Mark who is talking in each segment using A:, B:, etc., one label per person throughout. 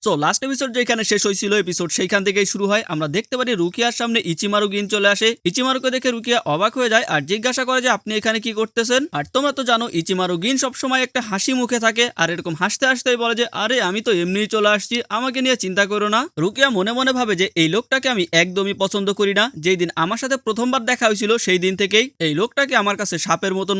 A: So last episode যেখানে শেষ হয়েছিল এপিসোড সেইখান থেকেই শুরু হয়। আমরা দেখতে পারি রুকিয়ার সামনে ইচিমারু গিন চলে আসে। ইচিমারুকে দেখে রুকিয়া অবাক হয়ে যায় আর জিজ্ঞাসা করে যে আপনি এখানে কি করতেছেন। আর তোমরা তো জানো ইচিমারু গিন সবসময় একটা হাসি মুখে থাকে আর এরকম হাসতে হাসতেই বলে যে আরে আমি তো এমনিই চলে আসছি, আমাকে নিয়ে চিন্তা করো না। রুকিয়া মনে মনে ভাবে যে এই লোকটাকে আমি একদমই পছন্দ করি না। যেই দিন আমার সাথে প্রথমবার দেখা হয়েছিল সেই দিন থেকেই এই লোকটাকে আমার কাছে সাপের মতন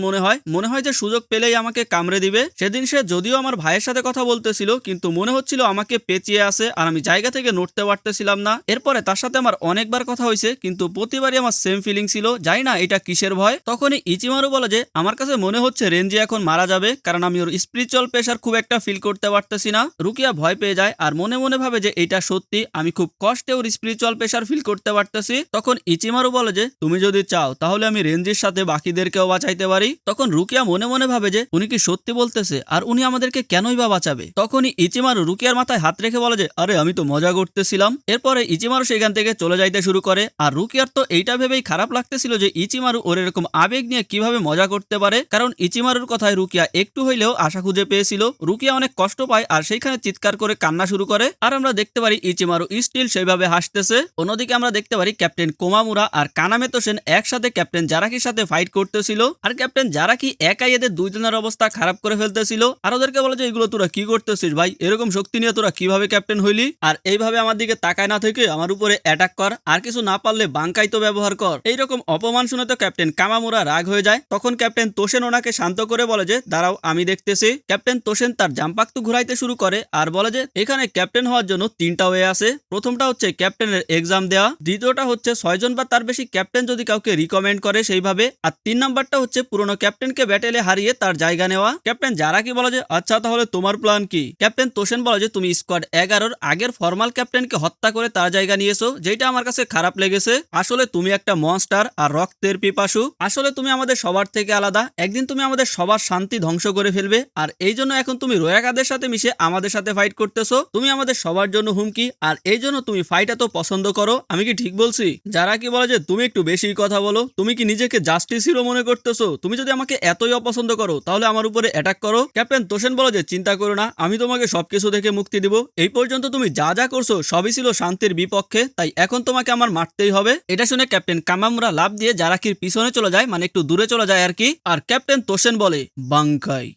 A: মনে হয় যে সুযোগ পেলেই আমাকে কামড়ে দিবে। সেদিন সে যদিও আমার ভাইয়ের সাথে কথা বলতেছিল কিন্তু মনে হচ্ছিল আমাকে পেঁচিয়ে আছে আর আমি জায়গা থেকে নড়তে পারতেছিলাম না। এরপরে তার সাথে আমার অনেকবার কথা হয়েছে কিন্তু প্রতিবারই আমার সেম ফিলিং ছিল, জানি না এটা কিসের ভয়। তখনই ইচিমারু বলে যে আমার কাছে মনে হচ্ছে রেঞ্জি এখন মারা যাবে, কারণ আমি ওর স্পিরিচুয়াল প্রেশার খুব একটা ফিল করতে পারতেছি না। রুকিয়া ভয় পেয়ে যায় আর মনে মনে ভাবে যে এটা সত্যি, আমি খুব কষ্টে ওর স্পিরিচুয়াল প্রেশার ফিল করতে পারতেছি। তখন ইচিমারু বলে যে তুমি যদি চাও তাহলে আমি রেঞ্জির সাথে বাকিদেরকেও বাঁচাইতে পারি। তখন রুকিয়া মনে মনে ভাবে যে উনি কি সত্যি বলতেছে আর উনি আমাদেরকে কেনই বা বাঁচাবে। তখনই ইচিমারু রুকিয়ার মাথায় হাত রেখে বলে যে আরে আমি তো মজা করতেছিলাম। এরপরে ইচিমারু সেখান থেকে চলে যাইতে শুরু করে আর রুকিয়ার তো এইটা ভেবেই খারাপ লাগতেছিল যে ইচিমারু ওর এরকম আবেগ নিয়ে কিভাবে মজা করতে পারে, কারণ ইচিমারুর কথায় রুকিয়া একটু হইলেও আশা খুঁজে পেয়েছিল। রুকিয়া অনেক কষ্ট পায় আর সেইখানে চিৎকার করে কান্না শুরু করে আর আমরা দেখতে পারি ইচিমারু স্টিল সেইভাবে হাসতেছে। অন্যদিকে আমরা দেখতে পারি ক্যাপ্টেন কোমামুরা আর কানামেতো সেন একসাথে ক্যাপ্টেন জারাকির সাথে ফাইট করতেছিল আর ক্যাপ্টেন জারাকি একাই এদের দুইজনের অবস্থা খারাপ করে ফেলতেছিল আর ওদেরকে বলে যে এগুলো তোরা কি করতেছিস ভাই, এরকম শক্তি নিয়ে তোরা কিভাবে ক্যাপ্টেন হইলি, আর এইভাবে আমার দিকে তাকায় না থেকে আমার উপরে অ্যাটাক কর, আর কিছু না পারলে বাঙ্কাই তো ব্যবহার কর। এইরকম অপমান শুনে তো ক্যাপ্টেন কামামুরা রাগ হয়ে যায়। তখন ক্যাপ্টেন তোশেন ওনাকে শান্ত করে বলে যে দাঁড়াও আমি দেখতেছি। ক্যাপ্টেন তোশেন তার জাম্পাক্তু ঘুরাইতে শুরু করে আর বলে যে এখানে ক্যাপ্টেন হওয়ার জন্য 3টা ওয়ে আছে। প্রথমটা হচ্ছে ক্যাপ্টেনের এক্সাম দেওয়া, দ্বিতীয়টা হচ্ছে 6 জন বা তার বেশি ক্যাপ্টেন যদি কাউকে রিকমেন্ড করে সেইভাবে, আর 3 নাম্বারটা হচ্ছে পুরনো ক্যাপ্টেনকে ব্যাটেলে হারিয়ে তার জায়গা নেওয়া। ক্যাপ্টেন জারাকি বলে যে আচ্ছা তাহলে তোমার প্ল্যান কি। ক্যাপ্টেন তোশেন বলে যে তুমি স্কোয়াড 11 আগের ফর্মাল ক্যাপ্টেনকে হত্যা করে তার জায়গা নিয়েছো, যেটা আমার কাছে খারাপ লেগেছে। আসলে তুমি একটা মনস্টার আর রক্তের পিপাসু, আসলে তুমি আমাদের সবার থেকে আলাদা, একদিন তুমি আমাদের সবার শান্তি ধ্বংস করে ফেলবে আর এই জন্য এখন তুমি রোয়াকাদের সাথে মিশে আমাদের সাথে ফাইট করতেছো। তুমি আমাদের সবার জন্য হুমকি আর এই জন্য তুমি ফাইট এত পছন্দ করো, আমি কি ঠিক বলছি। যারা কি বলে যে তুমি একটু বেশি কথা বলো, তুমি কি নিজেকে জাস্টিস হিরো মনে করতেছো, তুমি যদি আমাকে এতই অপছন্দ করো তাহলে আমার উপরে অ্যাটাক করো। ক্যাপ্টেন তোশেন বলে যে চিন্তা করো না, আমি তোমাকে সবকিছু থেকে মুক্তি দিব, এই পর্যন্ত তুমি যা যা করছো সবই ছিল শান্তির বিপক্ষে, তাই এখন তোমাকে আমার মারতেই হবে। এটা শুনে ক্যাপ্টেন কামামুরা লাফ দিয়ে জারাকির পিছনে চলে যায়, মানে একটু দূরে চলে যায় আর কি। আর ক্যাপ্টেন তোশেন বলে বাঙ্কাই,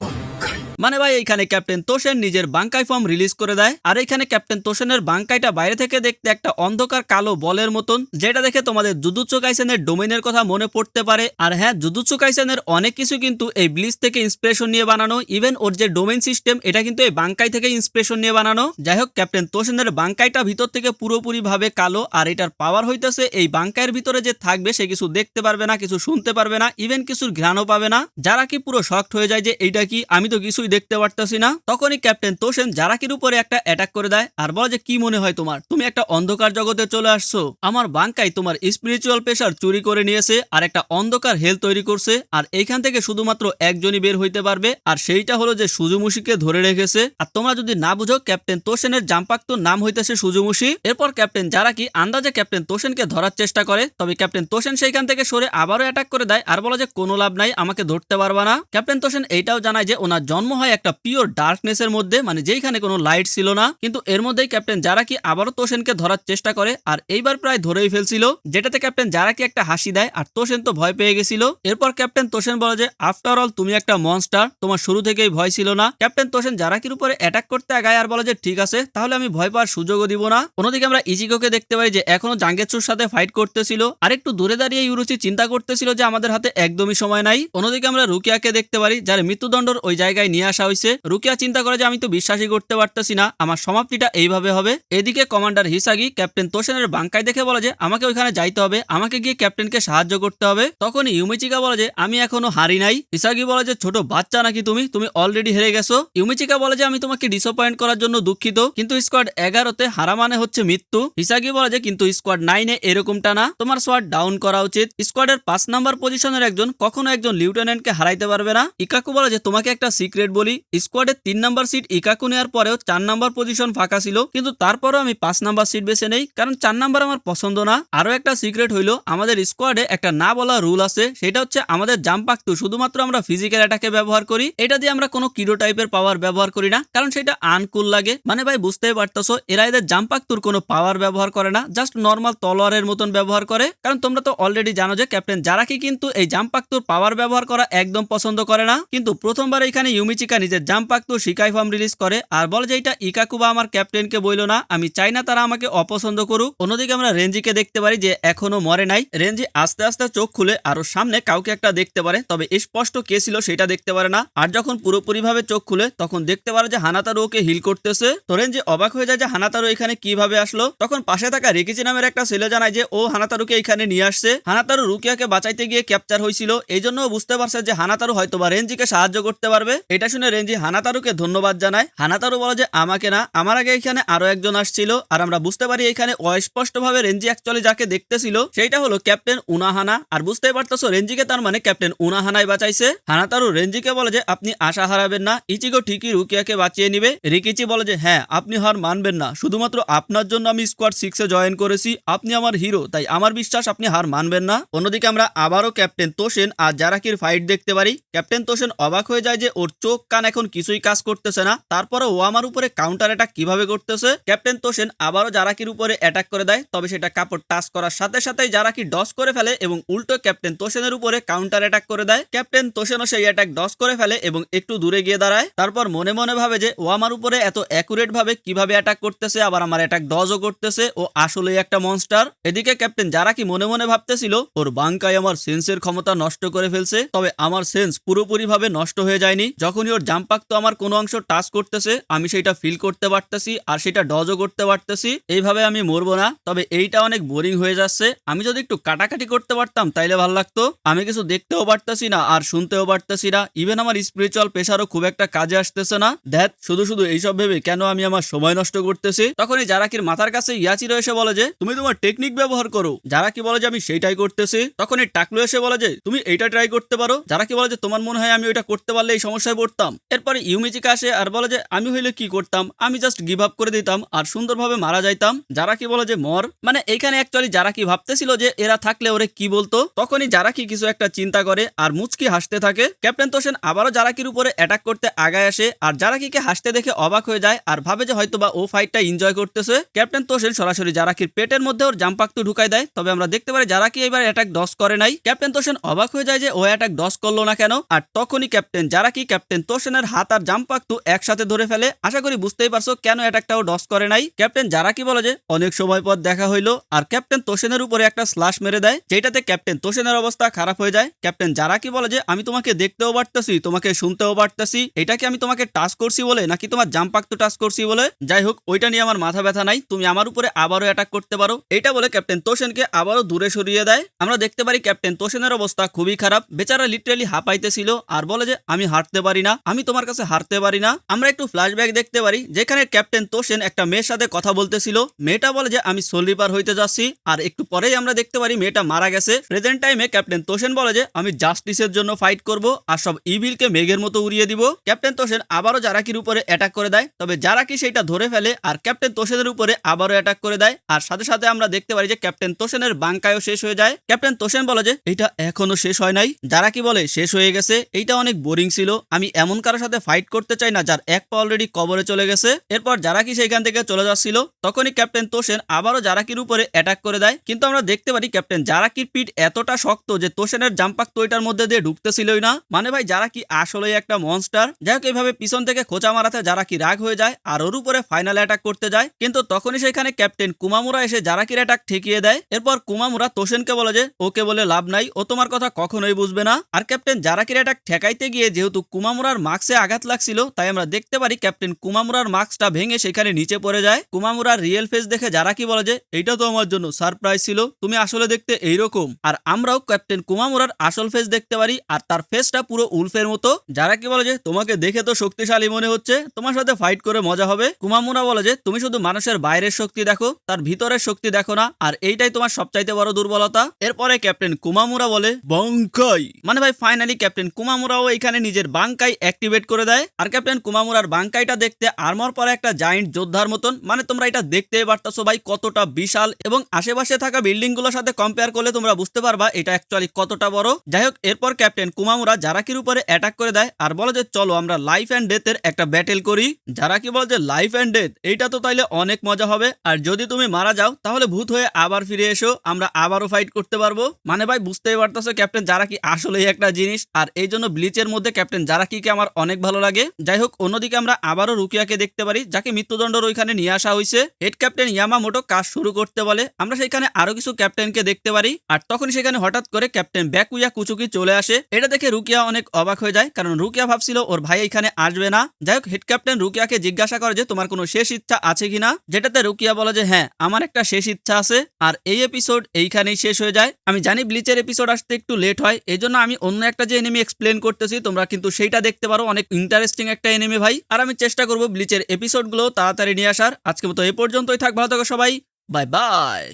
A: মানে ভাই এইখানে ক্যাপ্টেন তোশেন নিজের বাঙ্কাই ফর্ম রিলিজ করে দেয়। আর এইখানে ক্যাপ্টেন তোশেনের বাঙ্কাইটা বাইরে থেকে দেখতে একটা অন্ধকার কালো বলের মতন, যেটা দেখে তোমাদের জুজুৎসু কাইসেনের ডোমেইনের কথা মনে পড়তে পারে। আর হ্যাঁ, জুজুৎসু কাইসেনের অনেক কিছু কিন্তু এই ব্লিচ থেকে ইন্সপিরেশন নিয়ে বানানো, ইভেন ওর যে ডোমেইন সিস্টেম এটা কিন্তু এই বাঙ্কাই থেকে ইন্সপিরেশন নিয়ে বানানো। যাই হোক, ক্যাপ্টেন তোশেনের বাঙ্কাইটা ভিতর থেকে পুরোপুরি ভাবে কালো আর এটার পাওয়ার হইতেছে এই বাঙ্কাইয়ের ভিতরে যে থাকবে সে কিছু দেখতে পারবে না, কিছু শুনতে পারবে না, ইভেন কিছুর ঘ্রাণও পাবে না। যারা কি পুরো শকড হয়ে যায় যে এইটা কি, আমি তো কিছুই দেখতে পারতাছি না। তখনই ক্যাপ্টেন তোশেন জারাকির উপরে একটা অ্যাটাক করে দেয় আর বলে যে কি মনে হয় তোমার, তুমি একটা অন্ধকার জগতে চলে আসছো, আমার বাঙ্কাই তোমার স্পিরিচুয়াল প্রেসার চুরি করে নিয়েছে আর একটা অন্ধকার হেল তৈরি করছে, আর এইখান থেকে শুধুমাত্র একজনই বের হইতে পারবে আর সেইটা হলো যে সুজুমুশিকে ধরে রেখেছে। আর তোমরা যদি না বুঝো, ক্যাপ্টেন তোশেনের জাম্পাক্তুর নাম হইতেছে সুজুমুশি। এরপর ক্যাপ্টেন জারাকি আন্দাজে ক্যাপ্টেন তোশেনকে ধরার চেষ্টা করে, তবে ক্যাপ্টেন তোশেন সেইখান থেকে সরে আবারও অ্যাটাক করে দেয় আর বলে যে কোনো লাভ নাই, আমাকে ধরতে পারবা না। ক্যাপ্টেন তোশেন এইটাও জানায় যে ওনার জন্ম হয় একটা পিওর ডার্কনেসের মধ্যে, মানে যেইখানে কোনো লাইট ছিল না, কিন্তু এর মধ্যেই ক্যাপ্টেন জারাকি আবারও তোশেনকে ধরার চেষ্টা করে আর এইবার প্রায় ধরেই ফেলছিল, যেটাতে ক্যাপ্টেন জারাকি একটা হাসি দেয় আর তোশেন তো ভয় পেয়ে গেছিল। এরপর ক্যাপ্টেন তোশেন বলে যে আফটার অল তুমি একটা মনস্টার, তোমার শুরু থেকেই ভয় ছিল না। ক্যাপ্টেন তোশেন জারাকির উপরে অ্যাটাক করতে আগায় আর বলে যে ঠিক আছে, তাহলে আমি ভয় পাওয়ার সুযোগও দিব না। অন্যদিকে আমরা ইচিগোকে দেখতে পাই যে এখনো জাঙ্গেৎসুর সাথে ফাইট করতেছিল আর একটু দূরে দাঁড়িয়ে ইউরুচি চিন্তা করতেছিল যে আমাদের হাতে একদমই সময় নাই। অন্যদিকে আমরা রুকিয়াকে দেখতে পারি যার মৃত্যুদণ্ডর ওই জায়গায় নিয়ে আসা হয়েছে। রুকিয়া চিন্তা করে যে আমি তো বিশ্বাসই করতে পারতেছি না, আমার সমাপ্তিটা এইভাবে হবে। এদিকে কমান্ডার হিসাগি ক্যাপ্টেন তোশেনের বাঙ্কাই দেখে বলে যে আমাকে ওইখানে যাইতে হবে, আমাকে গিয়ে ক্যাপ্টেনকে সাহায্য করতে হবে। তখন ইউমিচিকা বলে যে আমি এখনো হারি নাই। হিসাগি বলে যে ছোট বাচ্চা নাকি তুমি অলরেডি হেরে গেছো। ইউমিচিকা বলে যে আমি তোমাকে ডিসঅ্যাপয়েন্ট করার জন্য দুঃখিত, কিন্তু স্কোয়াড 11-তে হারা মানে হচ্ছে মৃত্যু। হিসাগি বলে যে কিন্তু স্কোয়াড 9-এ এরকমটা না, তোমার সোয়াড ডাউন করা উচিত। স্কোয়াডের 5 নাম্বার পজিশনের একজন কখনো একজন লিউটেন্যান্টকে হারাইতে পারবে না। ইকাকু বলে যে তোমাকে একটা সিক্রেট বলি, স্কোয়াডের 3 নাম্বার সিট ইকাকু নেওয়ার পরেও 4 নাম্বার পজিশন ফাঁকা ছিল, কিন্তু তারপরেও আমি 5 নাম্বার সিট বেছে নেই, কারণ 4 নাম্বার আমার পছন্দ না। আরো একটা সিক্রেট হইলো, আমাদের স্কোয়াডে একটা না বলা রুল আছে, সেটা হচ্ছে আমাদের জাম্প পাকটু শুধুমাত্র আমরা ফিজিক্যাল অ্যাটাকে ব্যবহার করি। এটা দিয়ে আমরা কোনো কিডো টাইপের পাওয়ার ব্যবহার করি না, কারণ সেটা আনকুল লাগে। মানে ভাই বুঝতেই পারতেছো, এরা এদের জাম্প পাকটুর কোনো পাওয়ার ব্যবহার করে না, জাস্ট নর্মাল তলোয়ারের মতন ব্যবহার করে। কারণ তোমরা তো অলরেডি জানো যে ক্যাপ্টেন জারাকি কিন্তু এই জাম্প পাকটুর পাওয়ার ব্যবহার করা একদম পছন্দ করে না। কিন্তু প্রথমবার এখানে ইউমিচিকা নিজের জাম্প পাকটু শিকাই ফর্ম রিলিজ করে আর বলে যে এটা ইকাকু বা আমার ক্যাপ্টেনকে বইলো না, আমি চাই না তারা আমাকে অপছন্দ করুক। অন্যদিকে আমরা রেঞ্জিকে দেখতে পারি যে এখনো মরে নাই। রেঞ্জি আস্তে আস্তে চোখ খুলে আরো সামনে কাউকে একটা দেখতে পারে, তবে স্পষ্ট কে ছিল সেটা দেখতে পারে না। আর যখন পুরোপুরি ভাবে চোখ খুলে তখন দেখতে পারে যে হানাতারু ওকে হিল করতেছে। তো রেঞ্জি অবাক হয়ে যায় যে হানাতারু এখানে কিভাবে আসলো। তখন পাশে থাকা রিকিচি নামের একটা ছেলে জানায় যে ও হানাতারুকে এখানে নিয়ে আসছে। হানাতারু রুকিয়াকে বাঁচাইতে গিয়ে ক্যাপচার হয়েছিল, এই জন্য বুঝতে পারছে যে হানাতারু হয়তোবা রেঞ্জিকে সাহায্য করতে পারবে। এটা শুনে রেঞ্জি হানাতারুকে ধন্যবাদ জানায়। হানাতারু বলে যে আমাকে না, আমার আগে এখানে আরো একজন আসছিল। আর আমরা বুঝতে পারি এখানে অস্পষ্ট ভাবে রেঞ্জি অ্যাকচুয়ালি যাকে দেখতেছিল সেইটা হলো ক্যাপ্টেন উনাহানা। আর বুঝতেই পারতেছো রেঞ্জিকে তার মানে ক্যাপ্টেন উনাহানাই বাঁচাইছে। হানাতারু রেঞ্জিকে বলে যে আপনি আশা হারাবেন না, ইচিগো ঠিকই রুকিয়াকে বাঁচিয়ে নিবে। রিকিচি বলে যে হ্যাঁ, আপনি হার মানবেন না, শুধুমাত্র আপনার জন্য আমি স্কোয়াড 6 এ জয়েন করেছি, আপনি আমার হিরো, তাই আমার বিশ্বাস আপনি হার মানবেন না। অন্যদিকে আমরা আবারও ক্যাপ্টেন তোশেন আর জারাকির ফাইট দেখতে পারি। ক্যাপ্টেন তোশেন অবাক হয়ে যায় যে ওর চোখ কান এখন কিছুই কাজ করতেছে না, তারপরে ও আমার উপরে কাউন্টার অ্যাটাক কিভাবে করতেছে। ক্যাপ্টেন তোশেন আবারও জারাকির উপরে অ্যাটাক করে দেয়, তবে সেটা কাপড় টাচ করার সাথে সাথেই জারাকি ডস করে ফেলে এবং উল্টো ক্যাপ্টেন তোশেনের উপরে কাউন্টার অ্যাটাক করে দেয়। ক্যাপ্টেন তোশেনও সেই অ্যাটাক ডস করে ফেলে এবং একটু দূরে গিয়ে দাঁড়ায়। তারপর মনে মনে ভাবে যে ও আমার উপরে এত অ্যাকুরেট ভাবে কিভাবে অ্যাটাক করতেছে, আবার আমার অ্যাটাক ডজও করতেছে, ও আসলেই একটা মনস্টার। এদিকে ক্যাপ্টেন জারাকি মনে মনে ভাবতেছিল ওর বাঙ্কাই আমার সেন্সের ক্ষমতা নষ্ট করে ফেলছে, তবে আমার সেন্স পুরোপুরি ভাবে নষ্ট হয়ে যায়নি। যখনই ওর জাম্প পাক তো আমার কোনো অংশ টাচ করতেছে, আমি সেটা ফিল করতে পারতেছি আর সেটা ডজও করতে পারতেছি। এইভাবে আমি মরবো না, তবে এইটা অনেক বোরিং হয়ে যাচ্ছে। আমি যদি একটু কাটাকাটি করতে পারতাম তাইলে ভালো লাগতো। আমি কিছু দেখতেও পারতেছি না আর শুনতেও পারতেছি না, ইভেন আমার স্পিরিচুয়াল প্রেশারও খুব একটা কাজে আসতেছে না। দ্যাট শুধু শুধু এইসব ভেবে কেন আমি আমার সময় নষ্ট করতেছি। তখনই জারাকির মাথার কাছে ইয়াচিরো এসে বলে যে তুমি তোমার টেকনিক ব্যবহার করো। জারাকি বলে যে আমি সেইটাই করতেছি। তখনই টাকলু এসে বলে যে তুমি এইটা ট্রাই করতে পারো। জারাকি বলে যে তোমার মনে হয় আমি ওইটা করতে পারলে এই সমস্যায় পড়তাম। এরপরে ইউমিচিকা আসে আর বলে যে আমি হইলে কি করতাম, আমি জাস্ট গিভ আপ করে দিতাম আর সুন্দরভাবে মারা যাইতাম। জারাকি বলে যে মর। মানে এইখানে অ্যাকচুয়ালি জারাকি ভাবতেছিল যে এরা থাকলে ওরে কি বলতো। তখনই জারাকি কিছু একটা চিন্তা করে আর মুচকি হাসতে থাকে। ক্যাপ্টেন তোশেন আবারও জারাকির উপরে অ্যাটাক করতে আগায় আসে আর জারাকিকে হাসতে দেখে অবাক হয়ে যায় আর ভাবে যে হয়তোবা ও ফাইটটা এনজয় করতেছে। ক্যাপ্টেন তোশেন সরাসরি জারাকির পেটের মধ্যে ওর জাম্প পাকটু ঢুকাই দেয়, তবে আমরা দেখতে পারি জারাকি এবার অ্যাটাক ডস করে নাই। ক্যাপ্টেন তোশেন অবাক হয়ে যায় যে ও অ্যাটাক ডস করলো না কেন। আর তখনই ক্যাপ্টেন জারাকি ক্যাপ্টেন তোশেনের হাত আর জাম্প পাকটু একসাথে ধরে ফেলে। আশা করি বুঝতেই পারছো কেন অ্যাটাকটাও ডস করে নাই। ক্যাপ্টেন জারাকি বলে যে অনেক সময় পর দেখা হইলো আর ক্যাপ্টেন তোশেনের উপরে একটা স্ল্যাশ মেরে দেয়, যেটাতে ক্যাপ্টেন তোশেনের অবস্থা খারাপ হয়ে যায়। ক্যাপ্টেন জারাকি বলে যে আমি তোমাকে দেখতেও পারতেছি, তোমাকে শুনতেও পারতেছি, এটা কি আমি তোমাকে টাচ করছি বলে নাকি তোমার জাম্প পাকটু টাচ করছি বলে? যাই হোক, ওইটা নিয়ে আমার মাথা ব্যথা নাই, তুমি আমার উপরে আবারও অ্যাটাক করতে পারো। এটা বলে ক্যাপ্টেন তোশেনকে আবারও দূরে সরিয়ে দেয়। আমরা দেখতে পারি ক্যাপ্টেন তোশেনের অবস্থা খুবই খারাপ, বেচারা লিটারালি হাঁপাইতেছিল আর বলে যে আমি হারতে পারি না, আমি তোমার কাছে হারতে পারি না। আমরা একটু ফ্ল্যাশব্যাক দেখতে পারি যেখানে ক্যাপ্টেন তোশেন একটা মেয়ের সাথে কথা বলতেছিল। মেয়েটা বলে যে আমি সোল রিপার হইতে যাচ্ছি, আর একটু পরেই আমরা দেখতে পারি মেয়েটা মারা গেছে। প্রেজেন্ট টাইমে ক্যাপ্টেন তোশেন বলে যে আমি জাস্টিসের জন্য ফাইট করব আর সব ইভিলকে মেঘের মতো উড়িয়ে দিব। ক্যাপ্টেন তোশেন আবারও জারাকির উপরে অ্যাটাক করে দেয়, তবে জারাকি সেটা ধরে ফেলে আর ক্যাপ্টেন তোশেনের উপরে আবারও অ্যাটাক করে দেয়। আর সাথে সাথে আমরা দেখতে পারি যে ক্যাপ্টেন তোশেনের বাঙ্কায়ও শেষ হয়ে যায়। ক্যাপ্টেন তোশেন বলে যে এইটা এখনো শেষ হয় নাই। জারাকি বলে শেষ হয়ে গেছে, এইটা অনেক বোরিং ছিল, আমি এমন কারোর সাথে ফাইট করতে চাই না যার এক পা অলরেডি কবরে চলে গেছে। এরপর জারাকি সেইখান থেকে চলে যাচ্ছিল, তখনই ক্যাপ্টেন তোশেন আবারও জারাকির উপরে অ্যাটাক করে দেয়। কিন্তু আমরা দেখতে পারি ক্যাপ্টেন জারাকির পিঠ এতটা শক্ত যে তোশেনের জাম্প পাক তো এটার মধ্যে দিয়ে ঢুকতেছিলই না। মানে ভাই জারাকি আসলেই একটা মনস্টার। যাই হোক, এইভাবে পিছন থেকে খোঁচা মারাতে জারাকি রাগ হয়ে যায় আর ওর উপরে ফাইনাল অ্যাটাক করতে যায়, কিন্তু তখনই সেখানে ক্যাপ্টেন কুমামুরা এসে জারাকির অ্যাটাক ঠেকিয়ে দেয়। এরপর কুমামুরা তোশেনকে বলে যে ওকে বলে লাভ নাই, ও তোমার কথা কখনোই বুঝবে না। আর ক্যাপ্টেন জারাকির অ্যাটাক ঠেকাইতে গিয়ে যেহেতু কুমামুরার মাস্কে আঘাত লাগছিল, তাই আমরা দেখতে পারি ক্যাপ্টেন কুমামুরার মাস্কটা ভেঙে সেখানে নিচে পড়ে যায়। কুমামুরার রিয়েল ফেস দেখে জারাকি বলে যে এইটা তো আমার জন্য সারপ্রাইজ ছিল, তুমি আসলে দেখতে এইরকম। আর আমরাও ক্যাপ্টেন কুমামুরার আসল ফেস দেখতে পারি আর তার ফেসটা পুরো উলফের মতো। জারাকি বলে যে তোমাকে দেখে তো শক্তিশালী মনে হচ্ছে, তোমার সাথে ফাইট করে মজা হবে। কুমামুরা বলে যে তুমি শুধু মানুষের বাইরের শক্তি দেখো, তার ভিতরের শক্তি দেখো না, আর এইটাই তোমার সবচাইতে বড় দুর্বলতা। এরপরে ক্যাপ্টেন কুমামুরা বলে বাঙ্কাই। মানে ভাই ফাইনালি ক্যাপ্টেন কুমামুরাও এখানে নিজের বাঙ্কাই অ্যাক্টিভেট করে দেয়। আর ক্যাপ্টেন কুমামুরার বাঙ্কাইটা দেখতে আর্মর পরা একটা জায়ান্ট যোদ্ধার মতন, মানে তোমরা এটা দেখতেই পারতাছো ভাই কতটা বিশাল, এবং আশেপাশে থাকা বিল্ডিং গুলোর সাথে কম্পেয়ার করলে তোমরা বুঝতে পারবা এটা অ্যাকচুয়ালি কতটা বড়। যাই হোক, এরপর ক্যাপ্টেন কুমামুরা জারাকির উপরে অ্যাটাক করে দেয় আর বলে যে চলো আমরা লাইফ এন্ড ডেথের একটা ব্যাটেল করি। জারাকি বলে যে লাইফ এন্ড ডেথ, এইটা তো তাইলে অনেক মজা হবে, আর যদি তুমি মারা যাও তাহলে ভূত হয়ে আবার ফিরে এসো, আমরা আবারও ফাইট করতে পারবো। মানে ভাই বুঝতেই পারতেছো ক্যাপ্টেন জারাকি আসলেই একটা জিনিস, আর এই জন্য ব্লিচের মধ্যে ক্যাপ্টেন জারাকিকে আমার অনেক ভালো লাগে। যাই হোক, অন্যদিকে আমরা আবারও রুকিয়াকে দেখতে পারি, যাকে মৃত্যুদণ্ডের ওইখানে নিয়ে আসা হয়েছে। হেড ক্যাপ্টেন ইয়ামামোটো কাজ শুরু করতে বলে, আমরা সেখানে আরো কিছু ক্যাপ্টেনকে দেখতে পারি, আর তখন সেখানে হঠাৎ করে ক্যাপ্টেন ব্যাকুয়া কুচুকি চলে আসে। এটা দেখে রুকিয়া অনেক অবাক হয়ে যায়, কারণ রুকিয়া ভাবছিল ওর ভাই এখানে আসবে না। যাই হোক, হেড ক্যাপ্টেন রুকিয়াকে জিজ্ঞাসা করে যে তোমার কোনো শেষ ইচ্ছা আছে কিনা, যেটাতে রুকিয়া বলে যে হ্যাঁ আমার একটা শেষ ইচ্ছা আছে। আর এই এপিসোড এইখানেই শেষ হয়ে যায়। আমি জানি ব্লিচের এপিসোড আসতে একটু লেট হয়, এই জন্য আমি অন্য একটা যে এনিমি এক্সপ্লেন করতেছি, তোমরা কিন্তু সেইটা দেখতে পারো, অনেক ইন্টারেস্টিং একটা এনিমি ভাই। আর আমি চেষ্টা করবো ব্লিচের এপিসোডগুলো তাড়াতাড়ি নিয়ে আসার। আজকের মতো এই পর্যন্তই থাক, ভালো থাকো সবাই, বাই বাই।